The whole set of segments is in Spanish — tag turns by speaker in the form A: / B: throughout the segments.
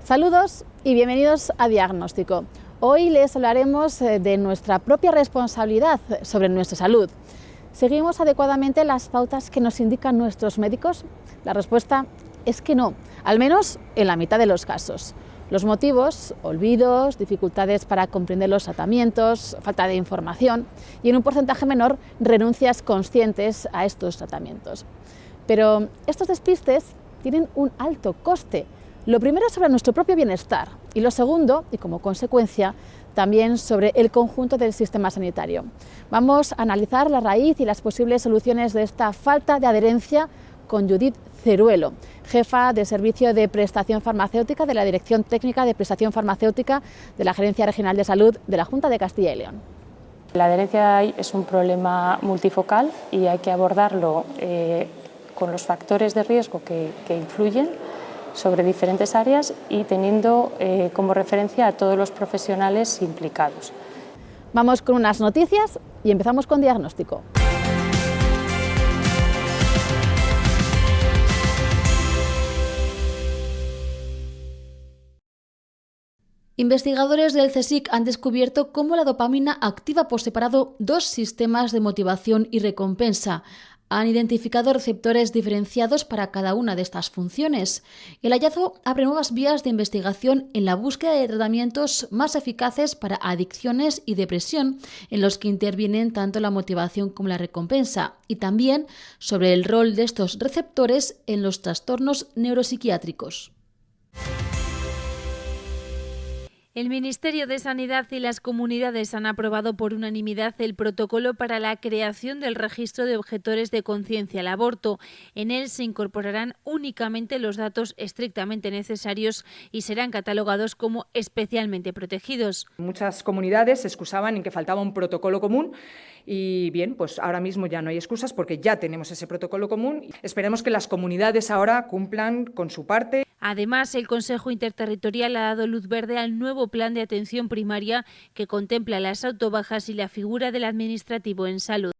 A: Saludos y bienvenidos a Diagnóstico. Hoy les hablaremos de nuestra propia responsabilidad sobre nuestra salud. ¿Seguimos adecuadamente las pautas que nos indican nuestros médicos? La respuesta es que no, al menos en la mitad de los casos. Los motivos: olvidos, dificultades para comprender los tratamientos, falta de información y en un porcentaje menor renuncias conscientes a estos tratamientos. Pero estos despistes tienen un alto coste. Lo primero sobre nuestro propio bienestar y lo segundo, y como consecuencia, también sobre el conjunto del sistema sanitario. Vamos a analizar la raíz y las posibles soluciones de esta falta de adherencia con Judith Ceruelo, jefa de Servicio de Prestación Farmacéutica de la Dirección Técnica de Prestación Farmacéutica de la Gerencia Regional de Salud de la Junta de Castilla y León.
B: La adherencia es un problema multifocal y hay que abordarlo con los factores de riesgo que influyen sobre diferentes áreas y teniendo como referencia a todos los profesionales implicados.
A: Vamos con unas noticias y empezamos con Diagnóstico. Investigadores del CSIC han descubierto cómo la dopamina activa por separado dos sistemas de motivación y recompensa. Han identificado receptores diferenciados para cada una de estas funciones. El hallazgo abre nuevas vías de investigación en la búsqueda de tratamientos más eficaces para adicciones y depresión, en los que intervienen tanto la motivación como la recompensa, y también sobre el rol de estos receptores en los trastornos neuropsiquiátricos.
C: El Ministerio de Sanidad y las comunidades han aprobado por unanimidad el protocolo para la creación del registro de objetores de conciencia al aborto. En él se incorporarán únicamente los datos estrictamente necesarios y serán catalogados como especialmente protegidos.
D: Muchas comunidades se excusaban en que faltaba un protocolo común y bien, pues ahora mismo ya no hay excusas porque ya tenemos ese protocolo común. Esperemos que las comunidades ahora cumplan con su parte.
C: Además, el Consejo Interterritorial ha dado luz verde al nuevo plan de atención primaria que contempla las autobajas y la figura del administrativo en salud.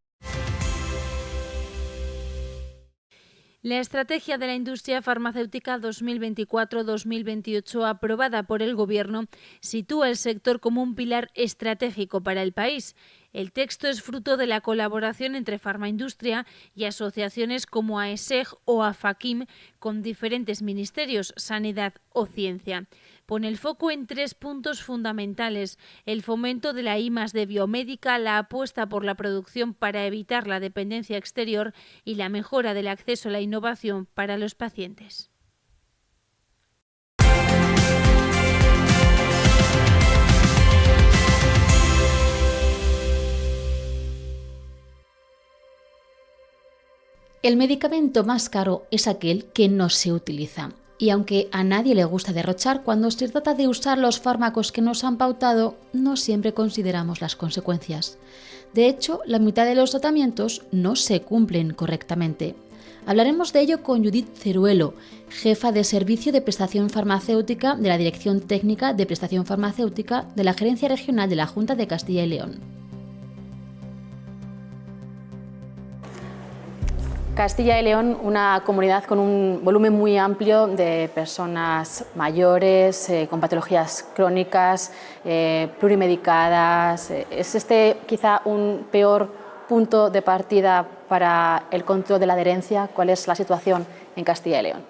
C: La estrategia de la industria farmacéutica 2024-2028, aprobada por el Gobierno, sitúa el sector como un pilar estratégico para el país. El texto es fruto de la colaboración entre Farmaindustria y asociaciones como AESEG o AFAQIM con diferentes ministerios, Sanidad o Ciencia. Pone el foco en 3 puntos fundamentales: el fomento de la I+D biomédica, la apuesta por la producción para evitar la dependencia exterior y la mejora del acceso a la innovación para los pacientes.
A: El medicamento más caro es aquel que no se utiliza. Y aunque a nadie le gusta derrochar, cuando se trata de usar los fármacos que nos han pautado, no siempre consideramos las consecuencias. De hecho, la mitad de los tratamientos no se cumplen correctamente. Hablaremos de ello con Judith Ceruelo, jefa de Servicio de Prestación Farmacéutica de la Dirección Técnica de Prestación Farmacéutica de la Gerencia Regional de la Junta de Castilla y León. Castilla y León, una comunidad con un volumen muy amplio de personas mayores, con patologías crónicas, plurimedicadas. ¿Es este quizá un peor punto de partida para el control de la adherencia? ¿Cuál es la situación en Castilla y León?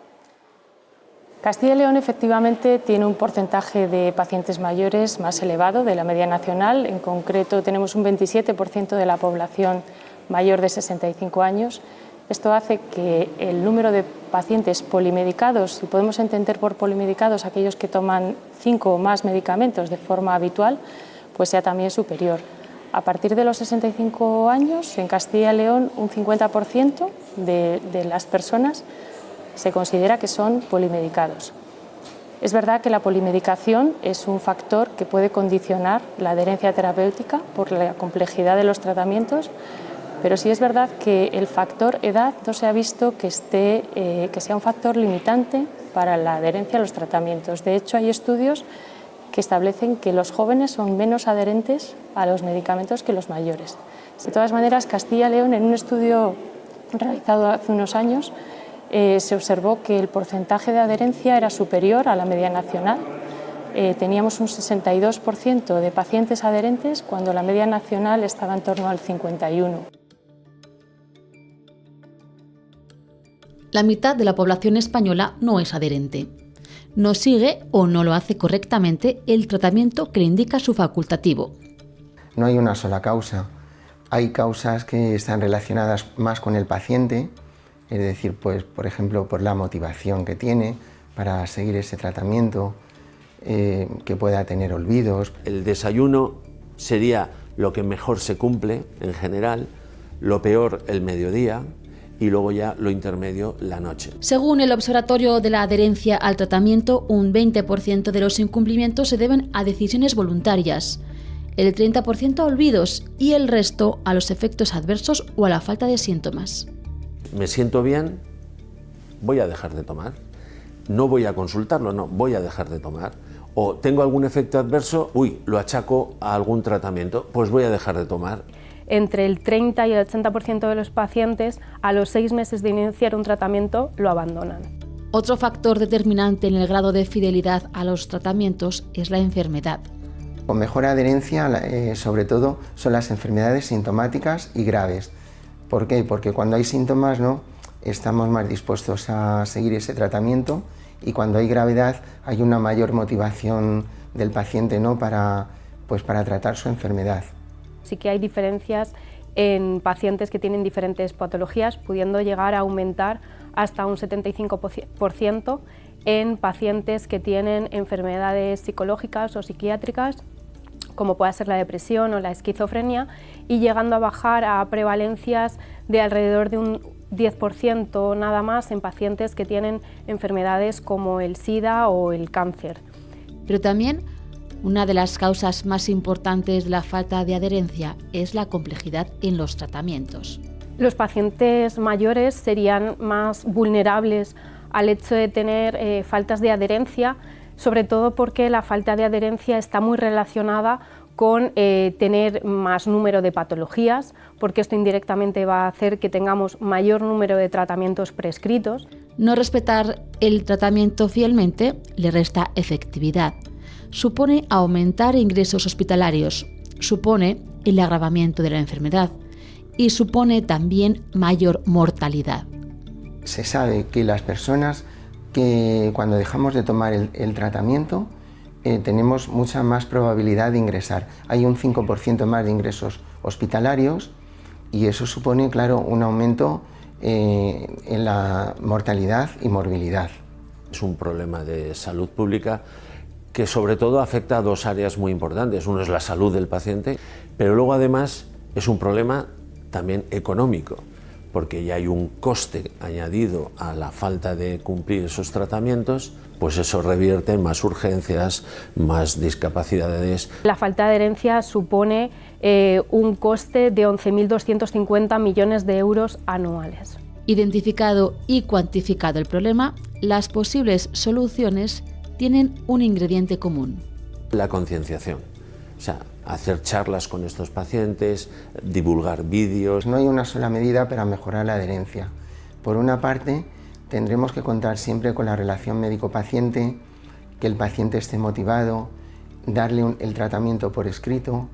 B: Castilla y León efectivamente tiene un porcentaje de pacientes mayores más elevado de la media nacional. En concreto tenemos un 27% de la población mayor de 65 años. Esto hace que el número de pacientes polimedicados, y podemos entender por polimedicados aquellos que toman 5 o más medicamentos de forma habitual, pues sea también superior. A partir de los 65 años, en Castilla y León, un 50% de las personas se considera que son polimedicados. Es verdad que la polimedicación es un factor que puede condicionar la adherencia terapéutica por la complejidad de los tratamientos, pero sí es verdad que el factor edad no se ha visto que sea un factor limitante para la adherencia a los tratamientos. De hecho, hay estudios que establecen que los jóvenes son menos adherentes a los medicamentos que los mayores. De todas maneras, Castilla y León, en un estudio realizado hace unos años, se observó que el porcentaje de adherencia era superior a la media nacional. Teníamos un 62% de pacientes adherentes cuando la media nacional estaba en torno al 51%.
A: La mitad de la población española no es adherente. No sigue o no lo hace correctamente el tratamiento que le indica su facultativo.
E: No hay una sola causa. Hay causas que están relacionadas más con el paciente, es decir, pues, por ejemplo, por la motivación que tiene para seguir ese tratamiento, que pueda tener olvidos.
F: El desayuno sería lo que mejor se cumple en general, lo peor el mediodía y luego ya lo intermedio la noche.
A: Según el Observatorio de la Adherencia al Tratamiento, un 20% de los incumplimientos se deben a decisiones voluntarias, el 30% a olvidos y el resto a los efectos adversos o a la falta de síntomas.
F: Me siento bien, voy a dejar de tomar. No voy a consultarlo, no, voy a dejar de tomar. O tengo algún efecto adverso, lo achaco a algún tratamiento, pues voy a dejar de tomar.
B: Entre el 30 y el 80% de los pacientes a los 6 meses de iniciar un tratamiento lo abandonan.
A: Otro factor determinante en el grado de fidelidad a los tratamientos es la enfermedad.
E: Con mejor adherencia, sobre todo, son las enfermedades sintomáticas y graves. ¿Por qué? Porque cuando hay síntomas, ¿no?, estamos más dispuestos a seguir ese tratamiento, y cuando hay gravedad hay una mayor motivación del paciente, ¿no?, para tratar su enfermedad.
B: Sí que hay diferencias en pacientes que tienen diferentes patologías, pudiendo llegar a aumentar hasta un 75% en pacientes que tienen enfermedades psicológicas o psiquiátricas, como puede ser la depresión o la esquizofrenia, y llegando a bajar a prevalencias de alrededor de un 10% nada más en pacientes que tienen enfermedades como el SIDA o el cáncer.
A: Pero también una de las causas más importantes de la falta de adherencia es la complejidad en los tratamientos.
B: Los pacientes mayores serían más vulnerables al hecho de tener faltas de adherencia, sobre todo porque la falta de adherencia está muy relacionada con tener más número de patologías, porque esto indirectamente va a hacer que tengamos mayor número de tratamientos prescritos.
A: No respetar el tratamiento fielmente le resta efectividad. Supone aumentar ingresos hospitalarios, supone el agravamiento de la enfermedad y supone también mayor mortalidad.
E: Se sabe que las personas que cuando dejamos de tomar el tratamiento tenemos mucha más probabilidad de ingresar. Hay un 5% más de ingresos hospitalarios y eso supone, claro, un aumento en la mortalidad y morbilidad.
F: Es un problema de salud pública que sobre todo afecta a dos áreas muy importantes. Uno es la salud del paciente, pero luego además es un problema también económico, porque ya hay un coste añadido a la falta de cumplir esos tratamientos, pues eso revierte en más urgencias, más discapacidades.
B: La falta de adherencia supone un coste de 11.250 millones de euros anuales.
A: Identificado y cuantificado el problema, las posibles soluciones tienen un ingrediente común.
F: La concienciación, o sea, hacer charlas con estos pacientes, divulgar vídeos.
E: No hay una sola medida para mejorar la adherencia. Por una parte, tendremos que contar siempre con la relación médico-paciente, que el paciente esté motivado, darle el tratamiento por escrito,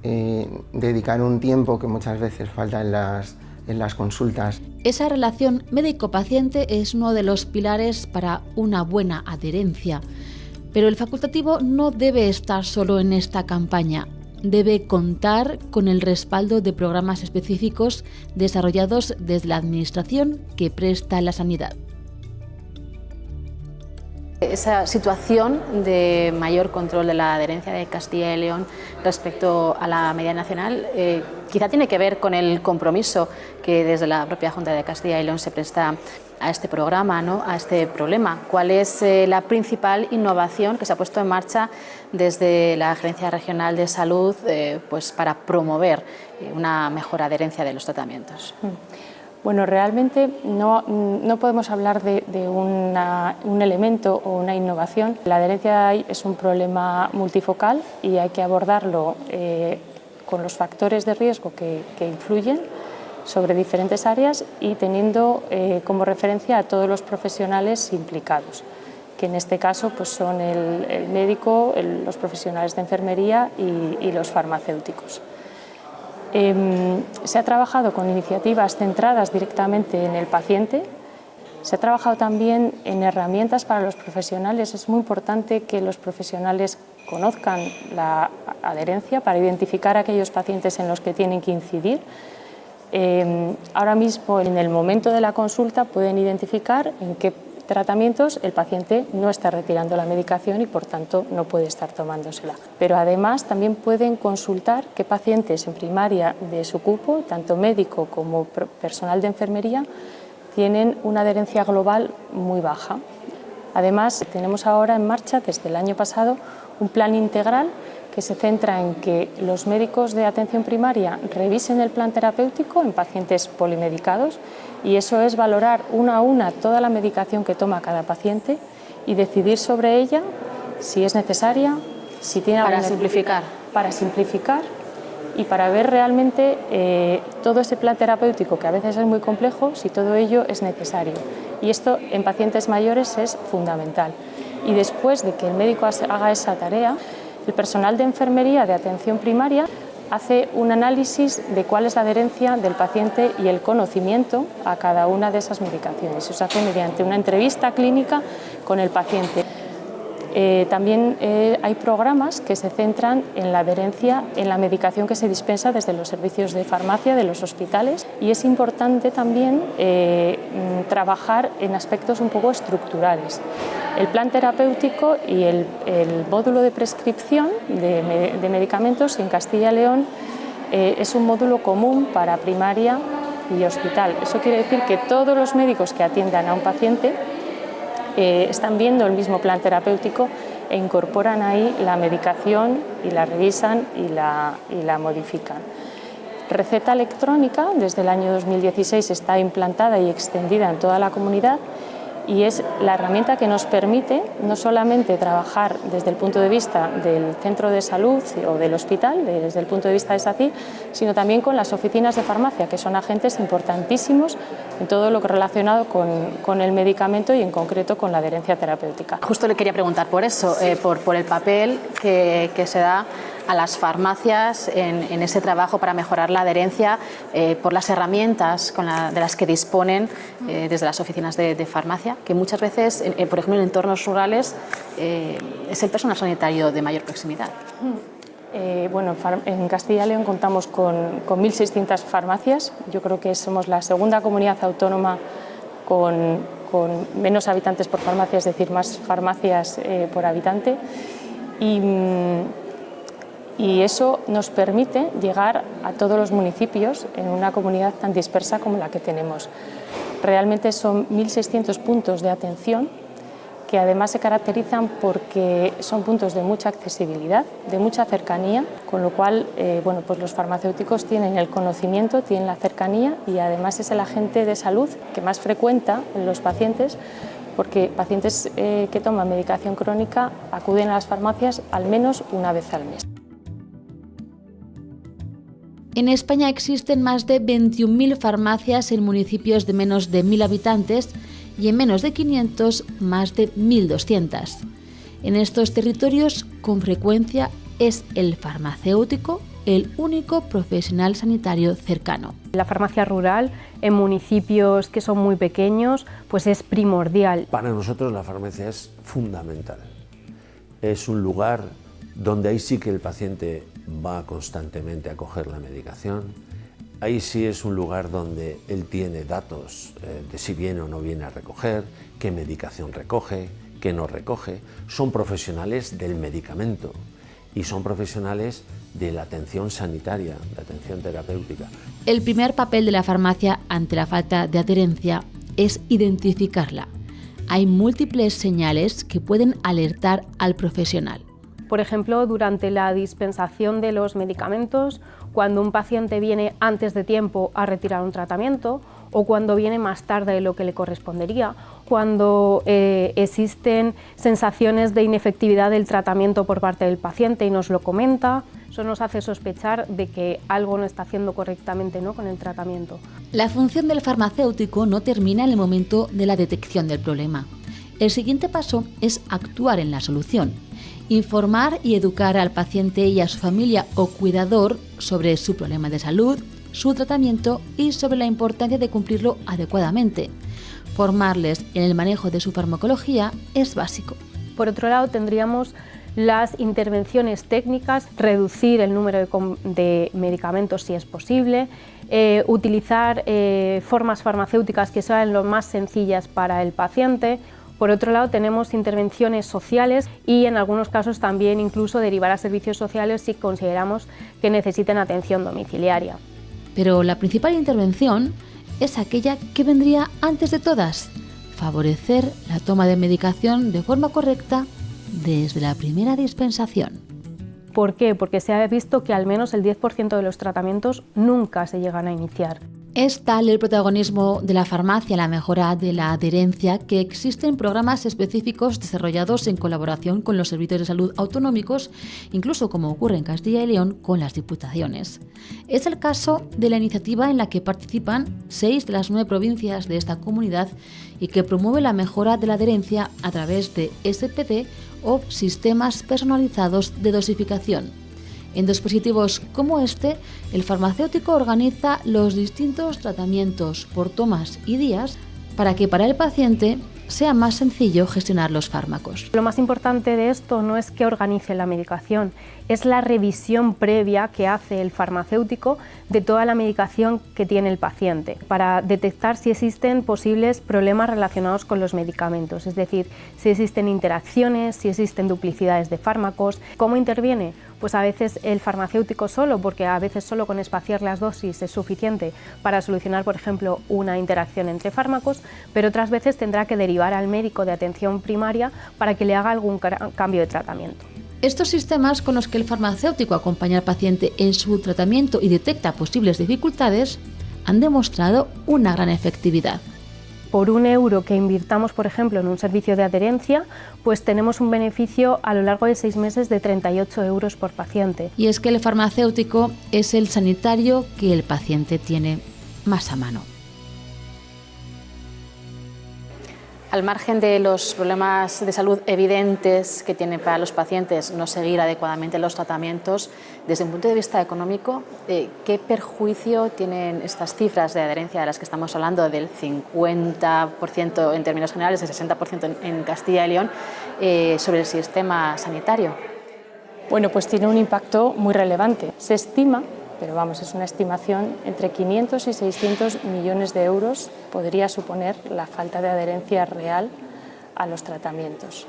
E: dedicar un tiempo que muchas veces falta en las consultas.
A: Esa relación médico-paciente es uno de los pilares para una buena adherencia. Pero el facultativo no debe estar solo en esta campaña. Debe contar con el respaldo de programas específicos desarrollados desde la Administración que presta la sanidad. Esa situación de mayor control de la adherencia de Castilla y León respecto a la media nacional quizá tiene que ver con el compromiso que desde la propia Junta de Castilla y León se presta a este programa, ¿no?, a este problema. ¿Cuál es la principal innovación que se ha puesto en marcha desde la Gerencia Regional de Salud pues para promover una mejor adherencia de los tratamientos?
B: Bueno, realmente no podemos hablar de un elemento o una innovación. La adherencia es un problema multifocal y hay que abordarlo con los factores de riesgo que influyen, sobre diferentes áreas y teniendo como referencia a todos los profesionales implicados, que en este caso pues son el médico, los profesionales de enfermería y los farmacéuticos. Se ha trabajado con iniciativas centradas directamente en el paciente. Se ha trabajado también en herramientas para los profesionales. Es muy importante que los profesionales conozcan la adherencia para identificar aquellos pacientes en los que tienen que incidir. Ahora mismo, en el momento de la consulta, pueden identificar en qué tratamientos el paciente no está retirando la medicación y por tanto no puede estar tomándosela. Pero además también pueden consultar qué pacientes en primaria de su cupo, tanto médico como personal de enfermería, tienen una adherencia global muy baja. Además, tenemos ahora en marcha, desde el año pasado, un plan integral que se centra en que los médicos de atención primaria revisen el plan terapéutico en pacientes polimedicados, y eso es valorar una a una toda la medicación que toma cada paciente y decidir sobre ella si es necesaria, si tiene
A: para simplificar.
B: Para simplificar y para ver realmente todo ese plan terapéutico, que a veces es muy complejo, si todo ello es necesario. Y esto en pacientes mayores es fundamental. Y después de que el médico haga esa tarea, el personal de enfermería de atención primaria hace un análisis de cuál es la adherencia del paciente y el conocimiento a cada una de esas medicaciones. Eso se hace mediante una entrevista clínica con el paciente. También hay programas que se centran en la adherencia en la medicación que se dispensa desde los servicios de farmacia de los hospitales, y es importante también trabajar en aspectos un poco estructurales. El plan terapéutico y el módulo de prescripción de medicamentos en Castilla y León es un módulo común para primaria y hospital. Eso quiere decir que todos los médicos que atiendan a un paciente están viendo el mismo plan terapéutico e incorporan ahí la medicación y la revisan y la modifican. Receta electrónica desde el año 2016 está implantada y extendida en toda la comunidad, y es la herramienta que nos permite no solamente trabajar desde el punto de vista del centro de salud o del hospital, desde el punto de vista de SACI, sino también con las oficinas de farmacia, que son agentes importantísimos en todo lo relacionado con el medicamento y en concreto con la adherencia terapéutica.
A: Justo le quería preguntar por eso, por el papel que se da a las farmacias en ese trabajo para mejorar la adherencia, por las herramientas de las que disponen desde las oficinas de farmacia, que muchas veces, por ejemplo, en entornos rurales, es el personal sanitario de mayor proximidad.
B: Bueno, en Castilla y León contamos con 1.600 farmacias. Yo creo que somos la segunda comunidad autónoma con menos habitantes por farmacia, es decir, más farmacias por habitante. Y eso nos permite llegar a todos los municipios en una comunidad tan dispersa como la que tenemos. Realmente son 1.600 puntos de atención que además se caracterizan porque son puntos de mucha accesibilidad, de mucha cercanía, con lo cual bueno, pues los farmacéuticos tienen el conocimiento, tienen la cercanía, y además es el agente de salud que más frecuenta en los pacientes, porque pacientes que toman medicación crónica acuden a las farmacias al menos una vez al mes.
C: En España existen más de 21.000 farmacias en municipios de menos de 1.000 habitantes y en menos de 500 más de 1.200. En estos territorios, con frecuencia, es el farmacéutico el único profesional sanitario cercano.
G: La farmacia rural, en municipios que son muy pequeños, pues es primordial.
F: Para nosotros la farmacia es fundamental. Es un lugar donde ahí sí que el paciente va constantemente a coger la medicación. Ahí sí es un lugar donde él tiene datos de si viene o no viene a recoger, qué medicación recoge, qué no recoge. Son profesionales del medicamento y son profesionales de la atención sanitaria, de atención terapéutica.
C: El primer papel de la farmacia ante la falta de adherencia es identificarla. Hay múltiples señales que pueden alertar al profesional.
G: Por ejemplo, durante la dispensación de los medicamentos, cuando un paciente viene antes de tiempo a retirar un tratamiento o cuando viene más tarde de lo que le correspondería, cuando existen sensaciones de inefectividad del tratamiento por parte del paciente y nos lo comenta, Eso nos hace sospechar de que algo no está haciendo correctamente, ¿no?, con el tratamiento.
H: La función del farmacéutico no termina en el momento de la detección del problema. El siguiente paso es actuar en la solución, informar y educar al paciente y a su familia o cuidador sobre su problema de salud, su tratamiento y sobre la importancia de cumplirlo adecuadamente. Formarles en el manejo de su farmacología es básico.
G: Por otro lado, tendríamos las intervenciones técnicas, reducir el número de medicamentos si es posible, utilizar formas farmacéuticas que sean lo más sencillas para el paciente. Por otro lado, tenemos intervenciones sociales y en algunos casos también incluso derivar a servicios sociales si consideramos que necesiten atención domiciliaria.
H: Pero la principal intervención es aquella que vendría antes de todas: favorecer la toma de medicación de forma correcta desde la primera dispensación.
G: ¿Por qué? Porque se ha visto que al menos el 10% de los tratamientos nunca se llegan a iniciar.
H: Es tal el protagonismo de la farmacia en la mejora de la adherencia que existen programas específicos desarrollados en colaboración con los servicios de salud autonómicos, incluso como ocurre en Castilla y León con las diputaciones. Es el caso de la iniciativa en la que participan 6 de las 9 provincias de esta comunidad y que promueve la mejora de la adherencia a través de SPD o sistemas personalizados de dosificación. En dispositivos como este, el farmacéutico organiza los distintos tratamientos por tomas y días para que para el paciente sea más sencillo gestionar los fármacos.
G: Lo más importante de esto no es que organice la medicación, es la revisión previa que hace el farmacéutico de toda la medicación que tiene el paciente para detectar si existen posibles problemas relacionados con los medicamentos, es decir, si existen interacciones, si existen duplicidades de fármacos. ¿Cómo interviene? Pues a veces el farmacéutico solo, porque a veces solo con espaciar las dosis es suficiente para solucionar, por ejemplo, una interacción entre fármacos, pero otras veces tendrá que derivar al médico de atención primaria para que le haga algún cambio de tratamiento.
H: Estos sistemas con los que el farmacéutico acompaña al paciente en su tratamiento y detecta posibles dificultades han demostrado una gran efectividad.
G: Por €1 que invirtamos, por ejemplo, en un servicio de adherencia, pues tenemos un beneficio a lo largo de 6 meses de €38 por paciente.
H: Y es que el farmacéutico es el sanitario que el paciente tiene más a mano.
A: Al margen de los problemas de salud evidentes que tiene para los pacientes no seguir adecuadamente los tratamientos, desde un punto de vista económico, ¿qué perjuicio tienen estas cifras de adherencia de las que estamos hablando, del 50% en términos generales, del 60% en Castilla y León, sobre el sistema sanitario?
B: Bueno, pues tiene un impacto muy relevante. Se estima, pero vamos, es una estimación, entre 500 y 600 millones de euros podría suponer la falta de adherencia real a los tratamientos.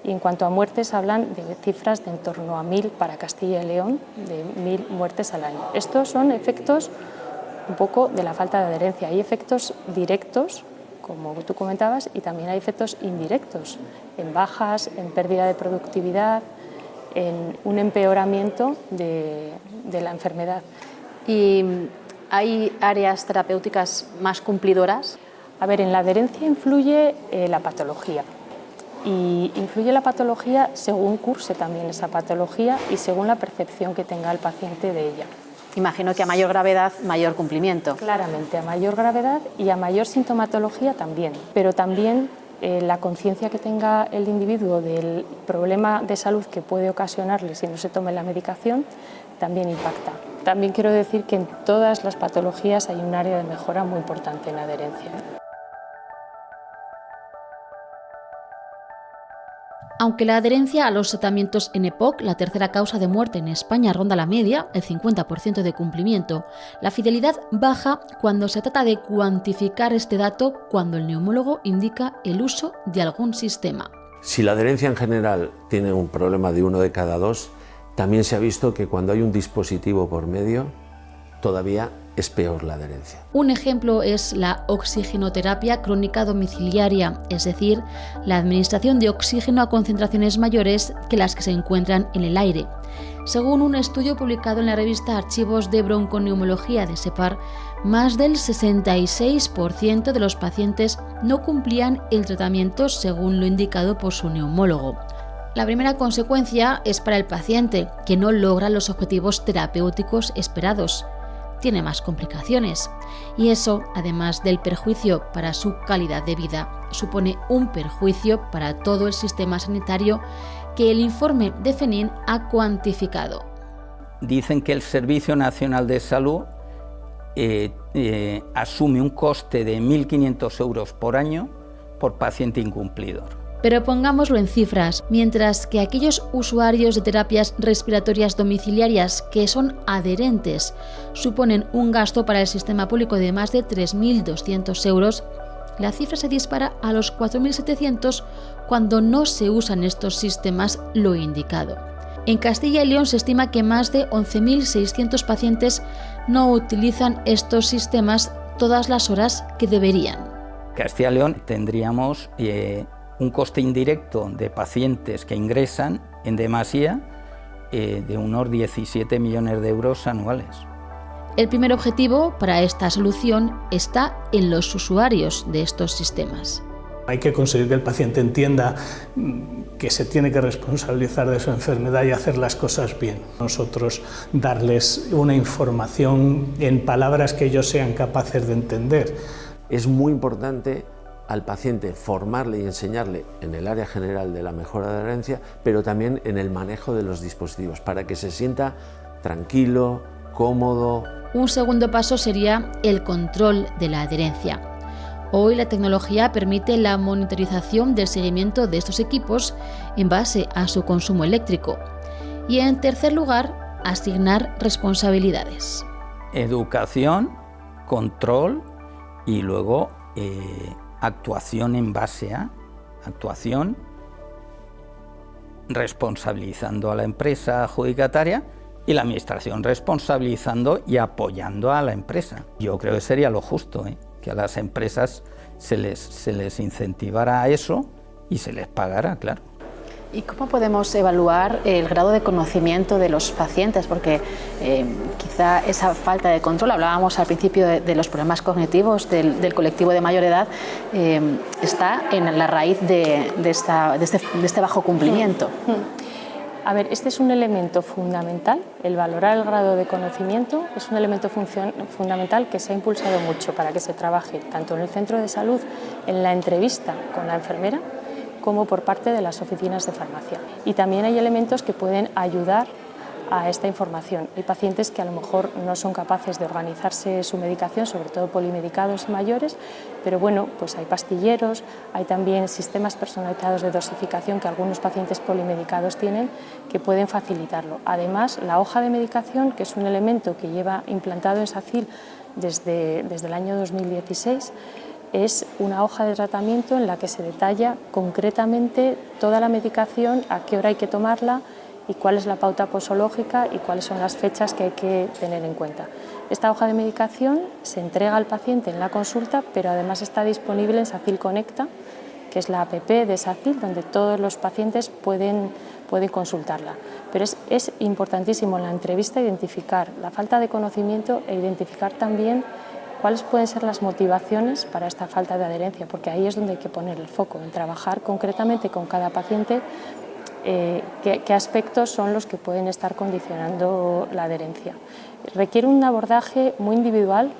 B: Y en cuanto a muertes, hablan de cifras de en torno a 1.000 para Castilla y León, de 1.000 muertes al año. Estos son efectos un poco de la falta de adherencia. Hay efectos directos, como tú comentabas, y también hay efectos indirectos, en bajas, en pérdida de productividad, en un empeoramiento de la enfermedad.
A: ¿Y hay áreas terapéuticas más cumplidoras?
B: A ver, en la adherencia influye la patología. Y influye la patología según curse también esa patología y según la percepción que tenga el paciente de ella.
A: Imagino que a mayor gravedad, mayor cumplimiento.
B: Claramente, a mayor gravedad y a mayor sintomatología también, pero también la conciencia que tenga el individuo del problema de salud que puede ocasionarle si no se tome la medicación también impacta. También quiero decir que en todas las patologías hay un área de mejora muy importante en la adherencia.
H: Aunque la adherencia a los tratamientos en EPOC, la tercera causa de muerte en España, ronda la media, el 50% de cumplimiento, la fidelidad baja cuando se trata de cuantificar este dato cuando el neumólogo indica el uso de algún sistema.
F: Si la adherencia en general tiene un problema de 1 de cada 2, también se ha visto que cuando hay un dispositivo por medio, todavía es peor la adherencia.
H: Un ejemplo es la oxigenoterapia crónica domiciliaria, es decir, la administración de oxígeno a concentraciones mayores que las que se encuentran en el aire. Según un estudio publicado en la revista Archivos de Bronconeumología de SEPAR, más del 66% de los pacientes no cumplían el tratamiento según lo indicado por su neumólogo. La primera consecuencia es para el paciente, que no logra los objetivos terapéuticos esperados. Tiene más complicaciones. Y eso, además del perjuicio para su calidad de vida, supone un perjuicio para todo el sistema sanitario que el informe de FENIN ha cuantificado.
I: Dicen que el Servicio Nacional de Salud asume un coste de 1.500 euros por año por paciente incumplidor.
H: Pero pongámoslo en cifras, mientras que aquellos usuarios de terapias respiratorias domiciliarias que son adherentes suponen un gasto para el sistema público de más de 3.200 euros, la cifra se dispara a los 4.700 cuando no se usan estos sistemas lo indicado. En Castilla y León se estima que más de 11.600 pacientes no utilizan estos sistemas todas las horas que deberían.
I: Castilla y León tendríamos un coste indirecto de pacientes que ingresan en demasía de unos 17 millones de euros anuales.
H: El primer objetivo para esta solución está en los usuarios de estos sistemas.
J: Hay que conseguir que el paciente entienda que se tiene que responsabilizar de su enfermedad y hacer las cosas bien. Nosotros darles una información en palabras que ellos sean capaces de entender.
F: Es muy importante al paciente formarle y enseñarle en el área general de la mejora de adherencia, pero también en el manejo de los dispositivos, para que se sienta tranquilo, cómodo.
H: Un segundo paso sería el control de la adherencia. Hoy la tecnología permite la monitorización del seguimiento de estos equipos en base a su consumo eléctrico. Y en tercer lugar, asignar responsabilidades.
I: Educación, control y luego actuación en base a actuación, responsabilizando a la empresa adjudicataria y la administración responsabilizando y apoyando a la empresa. Yo creo que sería lo justo, que a las empresas se les incentivara a eso y se les pagara, claro.
A: ¿Y cómo podemos evaluar el grado de conocimiento de los pacientes? Porque quizá esa falta de control, hablábamos al principio de los problemas cognitivos del colectivo de mayor edad, está en la raíz de este bajo cumplimiento.
B: A ver, este es un elemento fundamental, el valorar el grado de conocimiento es un elemento fundamental que se ha impulsado mucho para que se trabaje tanto en el centro de salud, en la entrevista con la enfermera, como por parte de las oficinas de farmacia. Y también hay elementos que pueden ayudar a esta información. Hay pacientes que a lo mejor no son capaces de organizarse su medicación, sobre todo polimedicados y mayores, pero bueno, pues hay pastilleros, hay también sistemas personalizados de dosificación que algunos pacientes polimedicados tienen que pueden facilitarlo. Además, la hoja de medicación, que es un elemento que lleva implantado en SACIL desde el año 2016, es una hoja de tratamiento en la que se detalla concretamente toda la medicación, a qué hora hay que tomarla y cuál es la pauta posológica y cuáles son las fechas que hay que tener en cuenta. Esta hoja de medicación se entrega al paciente en la consulta, pero además está disponible en SACIL Conecta, que es la app de SACIL, donde todos los pacientes pueden consultarla. Pero es importantísimo en la entrevista identificar la falta de conocimiento e identificar también cuáles pueden ser las motivaciones para esta falta de adherencia, porque ahí es donde hay que poner el foco, en trabajar concretamente con cada paciente qué aspectos son los que pueden estar condicionando la adherencia. Requiere un abordaje muy individual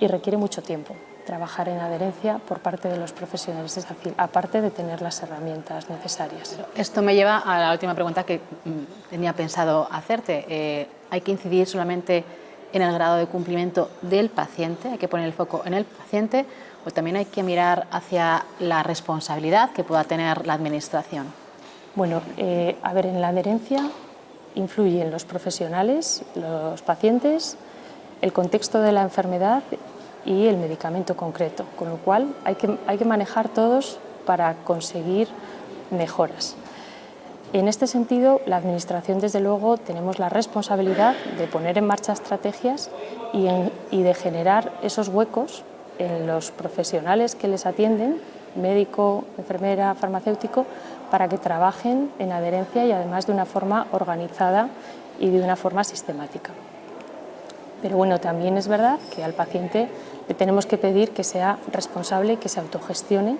B: y requiere mucho tiempo trabajar en adherencia por parte de los profesionales de SACIL, aparte de tener las herramientas necesarias.
A: Esto me lleva a la última pregunta que tenía pensado hacerte. ¿Hay que incidir solamente en el grado de cumplimiento del paciente? ¿Hay que poner el foco en el paciente o también hay que mirar hacia la responsabilidad que pueda tener la administración?
B: Bueno, a ver, en la adherencia influyen los profesionales, los pacientes, el contexto de la enfermedad y el medicamento concreto, con lo cual hay que manejar todos para conseguir mejoras. En este sentido, la Administración, desde luego, tenemos la responsabilidad de poner en marcha estrategias y de generar esos huecos en los profesionales que les atienden, médico, enfermera, farmacéutico, para que trabajen en adherencia y además de una forma organizada y de una forma sistemática. Pero bueno, también es verdad que al paciente le tenemos que pedir que sea responsable y que se autogestione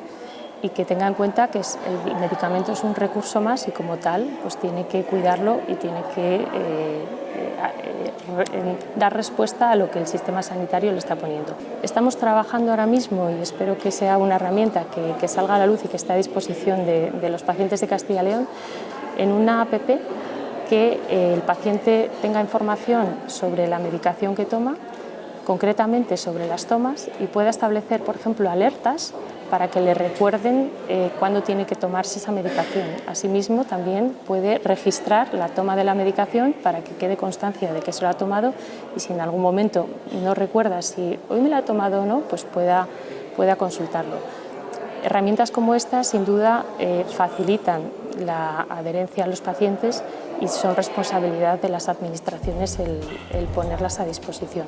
B: y que tenga en cuenta que el medicamento es un recurso más y como tal pues tiene que cuidarlo y tiene que dar respuesta a lo que el sistema sanitario le está poniendo. Estamos trabajando ahora mismo y espero que sea una herramienta que salga a la luz y que esté a disposición de los pacientes de Castilla y León en una app que el paciente tenga información sobre la medicación que toma, concretamente sobre las tomas, y pueda establecer, por ejemplo, alertas para que le recuerden cuándo tiene que tomarse esa medicación. Asimismo, también puede registrar la toma de la medicación para que quede constancia de que se lo ha tomado y si en algún momento no recuerda si hoy me la ha tomado o no, pues pueda consultarlo. Herramientas como esta, sin duda, facilitan la adherencia a los pacientes y son responsabilidad de las administraciones el ponerlas a disposición.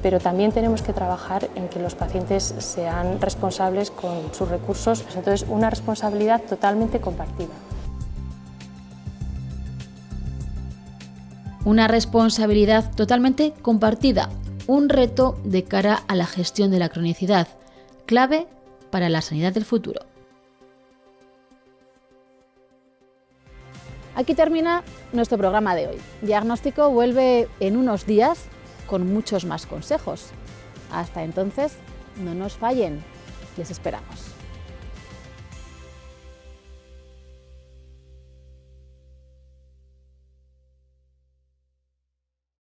B: Pero también tenemos que trabajar en que los pacientes sean responsables con sus recursos, entonces una responsabilidad totalmente compartida.
H: Una responsabilidad totalmente compartida, un reto de cara a la gestión de la cronicidad, clave para la sanidad del futuro.
A: Aquí termina nuestro programa de hoy. Diagnóstico vuelve en unos días con muchos más consejos. Hasta entonces, no nos fallen, les esperamos.